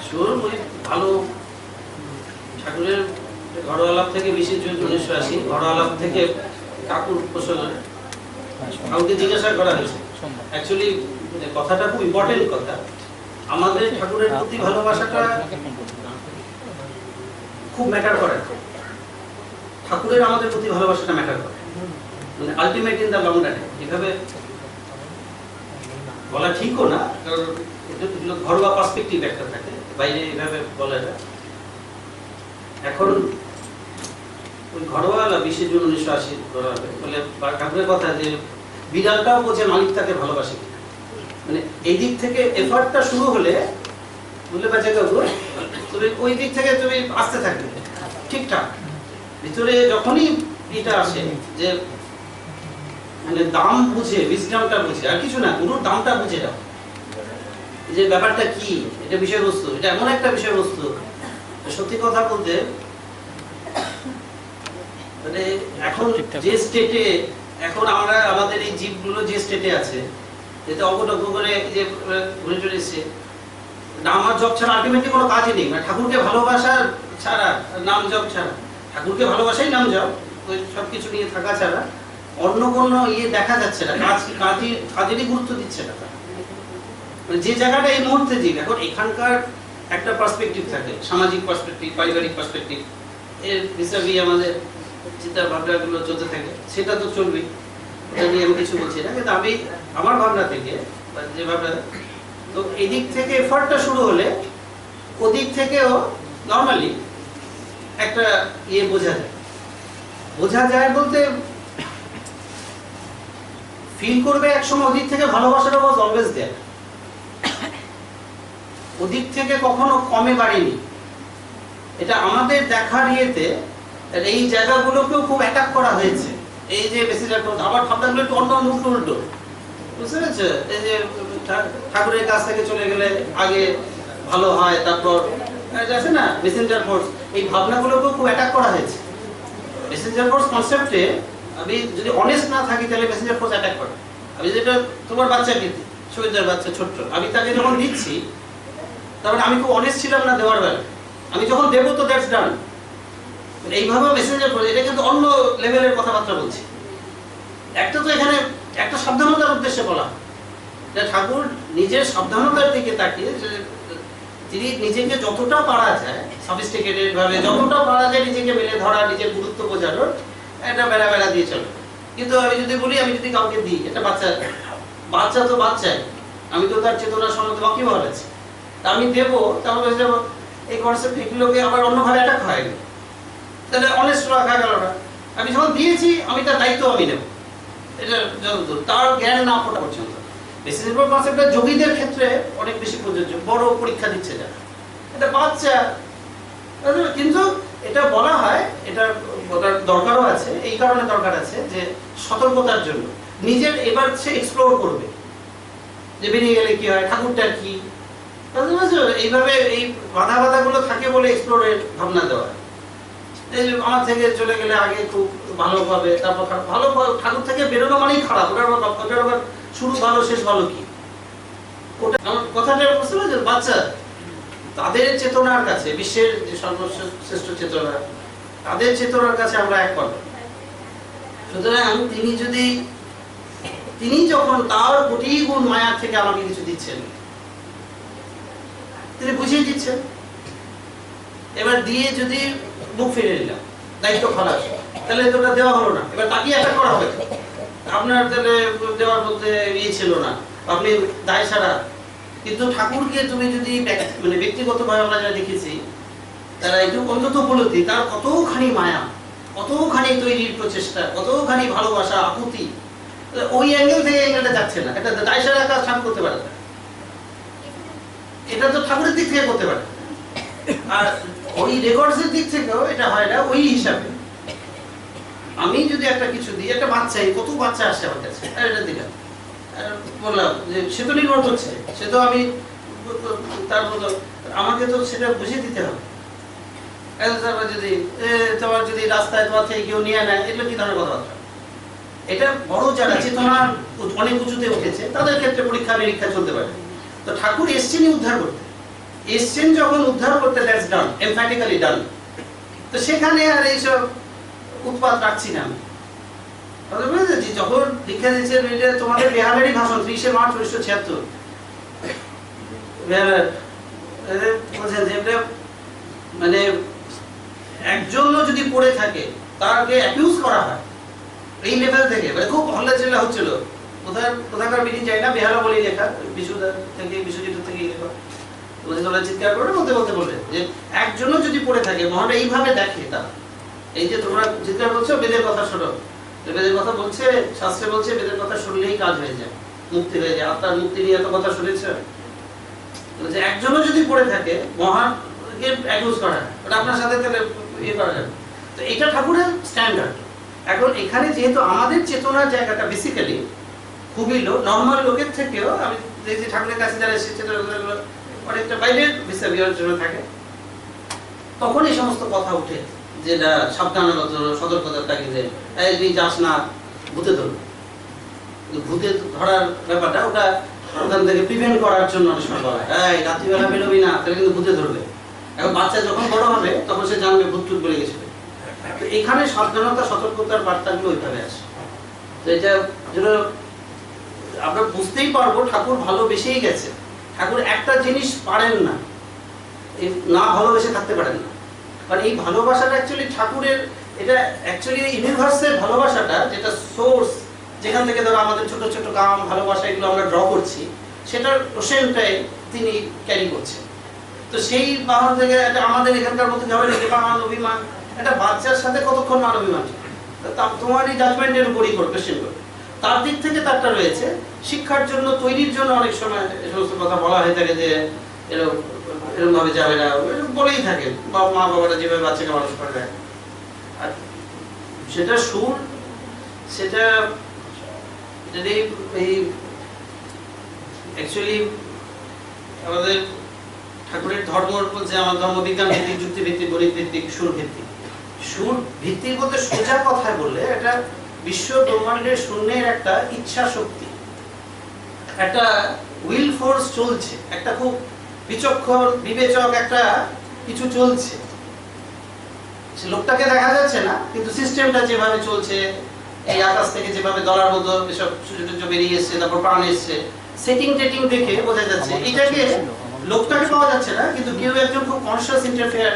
Sure ওই ভালো ঠাকুরের ঘরোয়া লাভ থেকে 20 জুন 1980 ঘরোয়া লাভ থেকে কাকুর প্রসঙ্গে কাউকে জিজ্ঞাসা করা হয়েছে। অ্যাকচুয়ালি কথাটা খুব ইম্পর্টেন্ট কথা। আমাদের ঠাকুরের প্রতি ভালোবাসাটা খুব ম্যাটার করে। ঠাকুরের আমাদের প্রতি ভালোবাসাটা ম্যাটার করে, মানে আলটিমেট ইন দ্য লং রানে। এভাবে বলা ঠিকও না, কারণ ঘরোয়া পার্সপেক্টিভ একটা থাকে, বাইরে এভাবে বলা যায়। এখন ওই ঘরোয়া 20 জুন 1980 করা হবে বলে ঠাকুরের কথা যে বিড়ালটাও বোঝে মালিক তাকে ভালোবাসে, মানে এই দিক থেকে এফার্টটা শুরু হলে বুঝলে বাচ্চা কাকু, তুমি ওই দিক থেকে তুমি আসতে থাকবে ঠিকঠাক। ভিতরে যখনই এটা আসে যে মানে দাম বুঝে, উইজডমটা বুঝে, আর কিছু না, গুরুর দামটা বুঝে দাও, যে ব্যাপারটা কি, এটা বিষয়বস্তু, এটা এমন একটা বিষয়বস্তু। সত্যি কথা বলতে মানে এখন যে স্টেটে এখন আমরা আমাদের এই জীবগুলো যে স্টেটে আছে, যেটা অঙ্গটঙ্গ করে যে ঘুরে চলে এসছে, নাম আর জপ ছাড়া আলটিমেটলি কোনো কাজই নেই। মানে ঠাকুরকে ভালোবাসা ছাড়া, নাম জপ ছাড়া, ঠাকুরকে ভালোবাসাই নাম জপ, ওই সব কিছু নিয়ে থাকা ছাড়া অন্য কোনো দেখা যাচ্ছে না, কাজেরই গুরুত্ব দিচ্ছে না। মানে যে জায়গাটা এই মুহূর্তে জীব, এখন এখানকার একটা পার্সপেক্টিভ থাকে, সামাজিক পার্সপেক্টিভ, পারিবারিক পার্সপেক্টিভ, এর হিসাবে আমাদের চিন্তা ভাবনাগুলো চলতে থাকে, সেটা তো চলবেই, ওটা নিয়ে আমি কিছু বলছি না। কিন্তু আমি আমার ভাবনা থেকে যে ভাবনা, তো এদিক থেকে এফার্টটা শুরু হলে ওদিক থেকেও নর্মালি একটা বোঝা যায় বলতে ফিল করবে একসময় ওদিক থেকে ভালোবাসাটা ওয়াজ অলওয়েজ দেয়ার, ওদিক থেকে কখনো কমে বাড়েনি। এটা আমাদের দেখার ইয়েতে এই জায়গাগুলোকেও খুব অ্যাটাক করা হয়েছে। এই যে বেশিরভাগ আবার ভাবনাগুলো একটু অন্য উল্টো বুঝতে পেরেছে, এই যে ঠাকুরের কাছ থেকে চলে গেলে আগে ভালো হয়, তারপর আছে না মেসেঞ্জার ফোর্স, এই ভাবনাগুলোকেও খুব অ্যাটাক করা হয়েছে। মেসেঞ্জার ফোর্স কনসেপ্টে আমি যদি অনেস্ট না থাকি তাহলে মেসেঞ্জার ফোর্স অ্যাটাক করে। আমি যেটা তোমার বাচ্চাকে, শহীদের বাচ্চা ছোট্ট, আমি তাকে যখন দিচ্ছি তারপরে আমি খুব অনেস্ট ছিলাম না দেওয়ার বেলা, আমি যখন দেবো তো দ্যাটস ডান, এইভাবে মেসেঞ্জার ফোর্স, এটা কিন্তু অন্য লেভেলের কথাবার্তা বলছি। একটা তো এখানে একটা সাবধানতার উদ্দেশ্যে বলা, যে ঠাকুর নিজের সাবধানতার দিকে তাকিয়ে তিনি নিজেকে যতটা পারা যায় সফিস্টিকেটেড ভাবে, যতটা পারা যায় নিজেকে মেলে ধরা, নিজের গুরুত্ব বোঝানোর একটা বেড়া দিয়ে চলে। কিন্তু আমি যদি বলি, আমি যদি কাউকে দিই, একটা বাচ্চা তো বাচ্চাই, আমি তো তার চেতনার সম্বন্ধে ওয়াকিবহাল আছি, তা আমি দেবো, তাহলে এই কনসেপ্ট এগুলোকে আবার অন্যভাবে অ্যাটাক হয়, তাহলে অনেস্ট রাখা গেল না। আমি যখন দিয়েছি আমি তার দায়িত্ব আমি নেব, এটা যতদূর তার জ্ঞান না ফোটা পর্যন্ত। বেসিসিবল কনসেপ্টটা যোগীদের ক্ষেত্রে অনেক বেশি প্রযোজ্য, বড় পরীক্ষা দিচ্ছে যারা, এটা বাচ্চা। কিন্তু এটা বলা হয়, এটা বলার দরকারও আছে, এই কারণে দরকার আছে যে সতর্কতার জন্য নিজের এবার সে এক্সপ্লোর করবে, যে বেরিয়ে গেলে কি হয়, ঠাকুরটা কি, এইভাবে এই বাধাগুলো থাকে বলে এক্সপ্লোরের ভাবনা দেওয়া। আমার থেকে চলে গেলে আগে খুব ভালোভাবে, তারপর ভালো, ঠাকুর থেকে বেরোনো মানেই খারাপ, ওটার আবার শুরু ভালো শেষ ভালো কি, ওটা আমার কথাটা বুঝতে পারছেন। বাচ্চা তাদের চেতনার কাছে, বিশ্বের যে সর্বশ্রেষ্ঠ চেতনা, তাদের চেতনার কাছে আমরা এক পাবো। সুতরাং তিনি যখন তার কোটি গুণ মায়ার থেকে আমাকে কিছু দিচ্ছেন, তিনি বুঝিয়ে দিচ্ছেন, এবার দিয়ে যদি মুখ ফিরে নিলাম, দায়িত্ব খালাস, তাহলে তোটা দেওয়া হলো না, এবার তাকিয়ে একটা করা হবে, আপনার তাহলে দেওয়ার বলতে ছিল না, আপনি দায় ছাড়া। কিন্তু ঠাকুরকে তুমি যদি মানে ব্যক্তিগতভাবে আমরা যারা দেখেছি, তারা একটু অন্তত উপলব্ধি, তার কতখানি মায়া, কতখানি তৈরির প্রচেষ্টা, কতখানি ভালোবাসা, আকুতি, ওই অ্যাঙ্গেল থেকে অ্যাঙ্গেলটা যাচ্ছে না। এটা দায় ছাড়া কাজ ঠাকুর করতে পারে না, এটা তো ঠাকুরের দিক থেকে করতে পারে। আর ওই রেকর্ডসের দিক থেকেও এটা হয় না ওই হিসাবে। আমি যদি একটা কিছু দিই, একটা বাচ্চাই, কত বাচ্চা আসে আমার কাছে, এটা দিলাম, বললাম যে সে তো নির্ভর করছে, সে তো আমি তার মতো, আমাকে তো সেটা বুঝিয়ে দিতে হবে। যদি তোমার যদি রাস্তায় তোমার থেকে কেউ নিয়ে নেয়, এগুলো কি ধরনের কথাবার্তা? এটা বড় যারা চেতনা অনেক উঁচুতে উঠেছে তাদের ক্ষেত্রে পরীক্ষা নিরীক্ষা চলতে পারে। তো ঠাকুর এসছেনই উদ্ধার করতে, এসছেন যখন উদ্ধার করতে, দ্যাটস ডান, এমফ্যাটিক্যালি ডান। তো সেখানে আর এইসব উৎপাত রাখছি না আমি। বুঝেছি যখন দীক্ষা দিচ্ছেন, এটা তোমাদের বেহালারই ভাষণ 30 মার্চ 1976 বলছেন যে মানে একজনও যদি পড়ে থাকে তাকে অ্যাকিউজ করা হয় এই লেভেল থেকে, মানে খুব হল্লাচিল্লা হচ্ছিল। কোথাকার মিটিং চাই না, বেহালা বলেই লেখা, বিশ্বজিৎ থেকে লেখা। তোমরা চিৎকার করে বলতে বললে যে একজনও যদি পড়ে থাকে, মহান এইভাবে দেখে তারা, এই যে তোমরা চিৎকার করছো বেদের কথা শোনো, বেদের কথা বলছে, শাস্ত্রে বলছে বেদের কথা শুনলেই কাজ হয়ে যায়, মুক্তি হয়ে যায়, আত্মার মুক্তি নিয়ে এত কথা শুনেছে। বলছে একজনও যদি পড়ে থাকে মহানকে অ্যাকিউজ করা, ওটা আপনার সাথে তাহলে ইয়ে করা যাবে। তো এটা ঠাকুরের স্ট্যান্ডার্ড। এখন এখানে যেহেতু আমাদের চেতনার জায়গাটা বেসিক্যালি খুবই লো, নর্মাল লোকের থেকেও আমি দেখছি ঠাকুরের কাছে যারা এসেছে অনেকটা বাইরের বিহেভিয়ার জন্য থাকে, তখন এই সমস্ত কথা উঠে যেটা সাবধানতা সতর্কতার তাগিদে তুই যাস না, ভূতে ধরবে। ভূতে ধরার ব্যাপারটা ওটা ওখান থেকে প্রিভেন্ট করার জন্য অনেক সময় বলা হয়, এই রাত্রিবেলা বেরোবি না, তাহলে কিন্তু ভূতে ধরবে। এখন বাচ্চা যখন বড় হবে তখন সে জানবে ভূত টুত বলে গেছিল। তো এখানে সাবধানতা সতর্কতার বার্তাগুলো ওইভাবে আসে। তো এটা যেন আমরা বুঝতেই পারবো ঠাকুর ভালোবেসেই গেছে। ঠাকুর একটা জিনিস পারেন না, না ভালোবেসে থাকতে পারেন না। কারণ এই ভালোবাসাটা অ্যাকচুয়ালি ঠাকুরের, এটা অ্যাকচুয়ালি ইউনিভার্সের ভালোবাসাটা, যেটা সোর্স, যেখান থেকে ধরো আমাদের ছোট ছোট কাম ভালোবাসা এগুলো আমরা ড্র করছি, সেটার ওশেনটাই তিনি ক্যারি করছেন। তো সেই বাহন থেকে আমাদের এখানকার মধ্যে ঝগড়া লেগে মান অভিমান, একটা বাচ্চার সাথে কতক্ষণ মান অভিমান, তোমারই জাজমেন্টের উপরই কোয়েশ্চেন করবে। তার দিক থেকে তারটা রয়েছে শিক্ষার জন্য, তৈরির জন্য অনেক সময় এই সমস্ত কথা বলা হয়ে থাকে যে এরকম ভাবে যাবে না, বলেই থাকে মা বাবারা যেভাবে বাচ্চাকে মানুষ করে দেয়। আর সেটা সুর, সেটা যদি এই অ্যাকচুয়ালি আমাদের ঠাকুরের ধর্ম বলছে আমার ধর্ম বিজ্ঞান ভিত্তিক, যুক্তি ভিত্তিক, গণিত ভিত্তিক, সুর ভিত্তিক। সুর ভিত্তিক বলতে সোজা কথায় বললে এটা বিশ্ব ব্রহ্মাণ্ডের শূন্যের একটা ইচ্ছা শক্তি, একটা উইল ফোর্স চলছে, একটা খুব বিচক্ষণ বিবেচক একটা কিছু চলছে। লোকটাকে দেখা যাচ্ছে না, কিন্তু সিস্টেমটা যেভাবে চলছে, এই আকাশ থেকে যেভাবে দলার মতো এসব সূর্য বেরিয়ে এসছে, তারপর প্রাণ এসছে, সেটিং টেটিং দেখে বোঝা যাচ্ছে। এটাকে লোকটাকে পাওয়া যাচ্ছে না, কিন্তু কেউ একজন খুব কনসিয়াস ইন্টারফেয়ার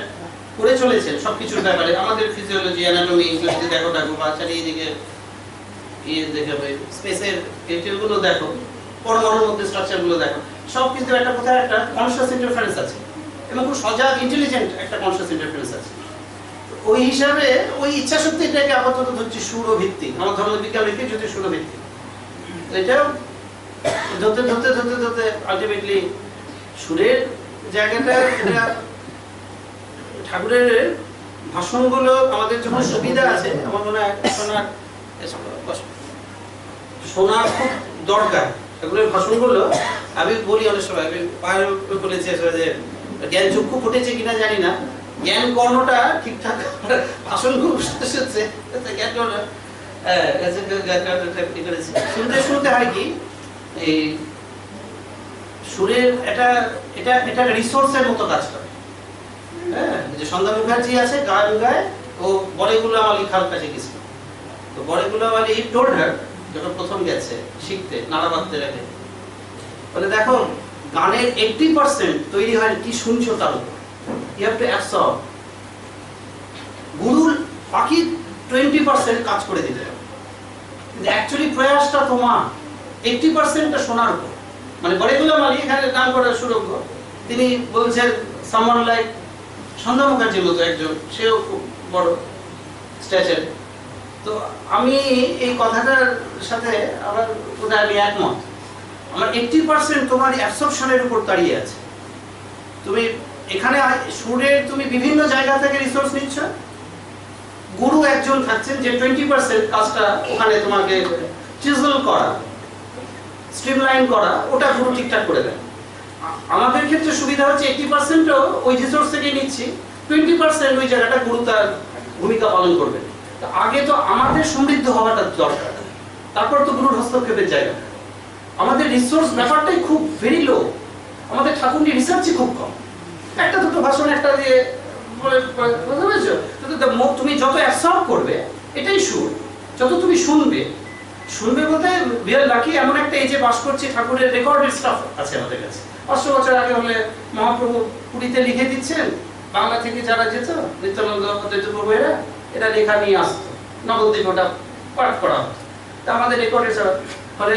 করে চলেছেন সবকিছুর ব্যাপারে। আমাদের ফিজিওলজি, অ্যানাটমি যদি দেখো ঠাকুর, বা চারিদিকে দেখে স্পেসের এগুলো দেখো, পরমাণুর মধ্যে স্ট্রাকচারগুলো দেখো, সব কিন্তু একটা কোথায় একটা কনসিয়াস ইন্টারফারেন্স আছে, এবং খুব সজাগ ইন্টেলিজেন্ট একটা কনসিয়াস ইন্টারফারেন্স আছে। ওই হিসাবে ওই ইচ্ছা শক্তি এটাকে আপাতত ধরছি সুর ভিত্তিক, আমার ধর্মবিজ্ঞান ভিত্তিক, যদি সুর ভিত্তিক। এটা ধরতে ধরতে ধরতে ধরতে আলটিমেটলি সুরের জায়গাটা, এটা ঠাকুরের ভাষণগুলো আমাদের যখন সুবিধা আছে, আমার মনে হয় শোনার খুব দরকার। এগুলোর ভাষণগুলো আমি বলি অনেক সময়, আমি বলেছি যে জ্ঞান চক্ষু ফুটেছে কিনা জানি না, জ্ঞান কর্ণটা ঠিকঠাক, ভাষণ খুব শুনছে জ্ঞান কর্ণ শুনতে শুনতে হয় কি, এই সুরের এটা এটা এটা রিসোর্সের মতো কাজ করে। হ্যাঁ, যে সন্ধ্যা মুখার্জি আছে, গান গায়, ও বড়ে গুলাম আলী খান কাছে গেছিল। তো বড়ে গুলাম আলী টোল্ড হার, যখন প্রথম গেছে শিখতে, নাড়া বাঁধতে রেখে, বলে দেখো গানের 80% তৈরি হয় কি শুনছো তার উপর, ইউ হ্যাভ টু অ্যাবসর্ব। গুরুর বাকি 20% কাজ করে দিতে হবে, কিন্তু অ্যাকচুয়ালি প্রয়াসটা তোমার 80%টা শোনার উপর। মানে বড়ে গুলাম আলী এখানে গান করার সুযোগ্য, তিনি বলছেন সামওয়ান লাইক সন্ধ্যা মুখার্জির মতো একজন, সেও খুব বড় স্ট্যাচার। তো আমি এই কথাটার সাথে আমার কোথায় আমি একমত। আমার 80% তোমার অ্যাবসর্পশনের উপর দাঁড়িয়ে আছে। তুমি এখানে সুরের তুমি বিভিন্ন জায়গা থেকে রিসোর্স নিচ্ছ, গুরু একজন থাকছেন যে 20% কাজটা ওখানে তোমাকে চিজল করা, স্ট্রিমলাইন করা, ওটা গুরু ঠিকঠাক করে দেয়। আমাদের ক্ষেত্রে সুবিধা হচ্ছে 80%ও ওই রিসোর্স থেকে নিচ্ছি, 20% ওই জায়গাটা গুরু তার ভূমিকা পালন করবে। আগে তো আমাদের সমৃদ্ধ হওয়াটা দরকার, তারপর তো গুরুর হস্তক্ষেপের জায়গা। আমাদের রিসোর্স ব্যাপারটাই খুব ভেরি লো, আমাদের ঠাকুরনি রিসার্চই খুব কম। একটা দুটো ভাষণ একটা দিয়ে বলে, বুঝতে পেরেছো? তুমি যত অ্যাবসর্ব করবে, এটাই সুর। যত তুমি শুনবে বলতে we are lucky, এমন একটা এজে বাস করছি, ঠাকুরের রেকর্ডেড স্টাফ আছে আমাদের কাছে। 500 বছর আগে হলে মহাপ্রভু পুরীতে লিখে দিচ্ছেন, বাংলা থেকে যারা যেত, নিত্যানন্দ প্রভু এরা লেখা নিয়ে আসতো, নবদ্বীপ ওটা পাঠ করা হতো। তা আমাদের রেকর্ডেড ছাড়া ফলে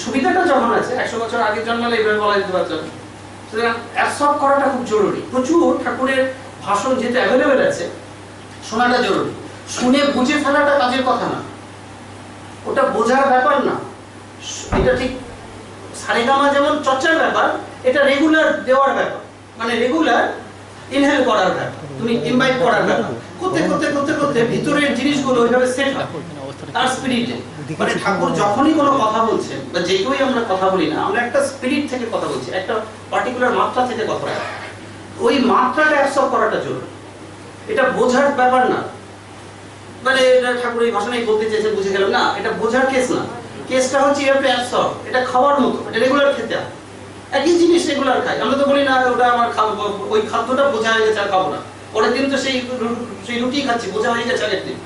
সুবিধাটা যখন আছে, 100 বছর আগে জন্মালে এইভাবে বলা যেতে পারতো। সুতরাং অ্যাবসর্ব করাটা খুব জরুরি। প্রচুর ঠাকুরের ভাষণ যেহেতু অ্যাভেলেবেল আছে, শোনাটা জরুরি। শুনে বুঝে ফেলাটা কাজের কথা না, ওটা বোঝার ব্যাপার না। এটা ঠিক সারেগামা যেমন চর্চার ব্যাপার, এটা রেগুলার দেওয়ার ব্যাপার, মানে রেগুলার ইনহেল করার ব্যাপার, তুমি ইনভাইট করার ব্যাপার। করতে করতে করতে করতে ভিতরের জিনিসগুলো ওইভাবে সেট হয় তার স্পিরিটে। মানে ঠাকুর যখনই কোনো কথা বলছেন, বা যে কেউই আমরা কথা বলি না, আমরা একটা স্পিরিট থেকে কথা বলছি, একটা পার্টিকুলার মাত্রা থেকে কথা বলি। ওই মাত্রাটা অ্যাবসর্ব করাটা জরুরি, এটা বোঝার ব্যাপার না। মানে ঠাকুর এই ভাষণে বলতে চেয়েছেন বুঝে গেলাম না, এটা বোঝার কেস না। কেসটা হচ্ছে অ্যাবসর্ব। এটা খাওয়ার মতো, এটা রেগুলার খেতে হয়। একই জিনিস রেগুলার খাই, আমরা তো বলি না ওটা আমার খাবো, ওই খাদ্যটা বোঝা হয়ে গেছে আর খাবো না। পরের দিন তো সেই রুটি খাচ্ছি, বোঝা হয়ে গেছে আগের দিন।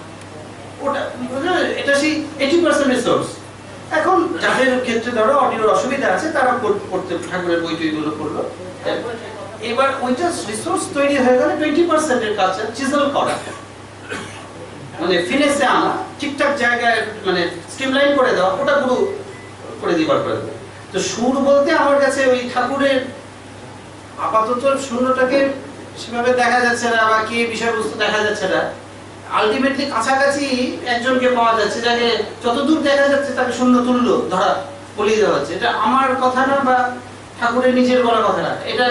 ওটা এটা সেই 80% রিসোর্স। এখন যাদের ক্ষেত্রে ধরো অডিওর অসুবিধা আছে, তারা পড়তে ঠাকুরের বই টইগুলো পড়লো। এবার ওইটা রিসোর্স তৈরি হয়ে গেলে 20% এর কাছে চিজল করা, মানে ফিনেসে আনা, ঠিকঠাক জায়গায় মানে স্ট্রিমলাইন করে দেওয়া, ওটা পুরো করে দিবার করে দেওয়া। তো সুর বলতে আমার কাছে ওই ঠাকুরের আপাতত শূন্যটাকে সেভাবে দেখা যাচ্ছে না, বা কি বিষয়বস্তু দেখা যাচ্ছে না। আলটিমেটলি কাছাকাছি একজনকে পাওয়া যাচ্ছে, যাকে যতদূর দেখা যাচ্ছে তাকে শূন্য তুল্য ধরা বলিয়ে দেওয়া হচ্ছে। এটা আমার কথা না, বা ঠাকুরের নিজের বলা কথা না, এটা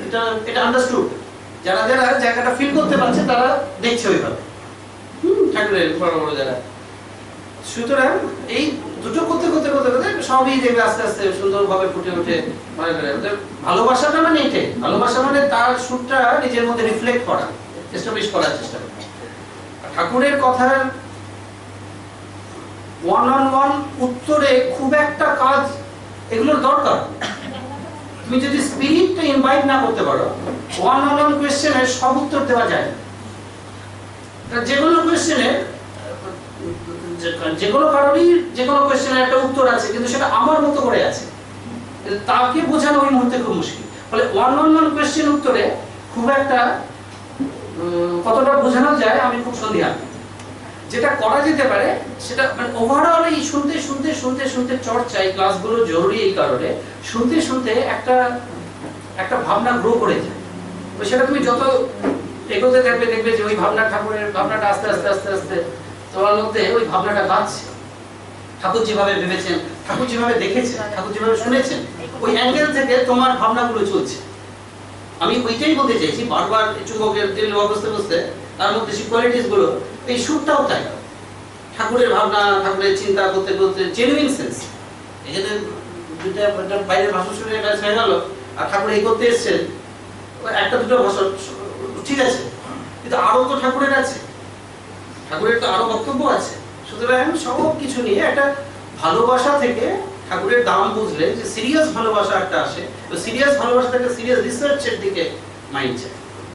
এটা এটা আন্ডারস্টুড। যারা যারা জায়গাটা ফিল করতে পারছে তারা দেখছে ওইভাবে ঠাকুরের বড় বড় জায়গা। সুতরাং এই দুটো করতে করতে করতে করতে সবই দেখবে আস্তে আস্তে সুন্দরভাবে ফুটে ওঠে। ভালোবাসাটা মানে এটাই, ভালোবাসা মানে তার সুরটা নিজের মধ্যে রিফ্লেক্ট করা, এস্টাবলিশ করার চেষ্টা করা। ঠাকুরের কথার ওয়ান অন ওয়ান উত্তরে খুব একটা কাজ এগুলোর দরকার। তুমি যদি স্পিরিটটা ইনভাইট না করতে পারো, ওয়ান অন ওয়ান কোয়েশ্চেনের সব উত্তর দেওয়া যায় না। যে কোনো কোয়েশ্চেনে, যে কোনো কারণেই যে কোনো কোয়েশ্চেনের একটা উত্তর আছে, কিন্তু সেটা আমার মতো করে আছে, তাকে বোঝানো ওই মুহূর্তে খুব মুশকিল। ফলে ওয়ান অন ওয়ান কোয়েশ্চেন উত্তরে খুব একটা কতটা বোঝানো যায় আমি খুব সন্দিহান। যেটা করা যেতে পারে সেটা মানে ওভারঅল এই শুনতে শুনতে শুনতে শুনতে চর্চা, এই ক্লাসগুলো জরুরি এই কারণে, শুনতে শুনতে একটা ভাবনা গ্রো করে যায়। তো সেটা তুমি যত এগোতে থাকবে দেখবে যে ওই ভাবনা, ঠাকুরের ভাবনাটা আস্তে আস্তে আস্তে আস্তে তোমার মধ্যে ওই ভাবনাটা বাড়ছে। ঠাকুর যেভাবে ভেবেছেন, ঠাকুর যেভাবে দেখেছেন, ঠাকুর যেভাবে শুনেছেন, ওই অ্যাঙ্গেল থেকে তোমার ভাবনাগুলো চলছে। আমি ওইটাই বলতে চাইছি, বারবার চুম্বকের দিল অবস্থা বসতে তার মধ্যে সেই কোয়ালিটিস গুলো, এই সুরটাও তাই। ঠাকুরের ভাবনা, ঠাকুরের চিন্তা করতে করতে জেনুইন সেন্স, এখানে দুইটা বাইরের ভাষা শুনে ব্যাস হয়ে গেল, আর ঠাকুর এই করতে এসছেন একটা দুটো ভাষা ঠিক আছে, কিন্তু আরো তো ঠাকুরের আছে, ঠাকুরের তো আরো বক্তব্য আছে। সুতরাং সব কিছু নিয়ে একটা ভালোবাসা থেকে ঠাকুরের দাম বুঝলে যে সিরিয়াস ভালোবাসা একটা আসে, তো সিরিয়াস ভালোবাসা থেকে সিরিয়াস রিসার্চের দিকে মাইন্ড যায়।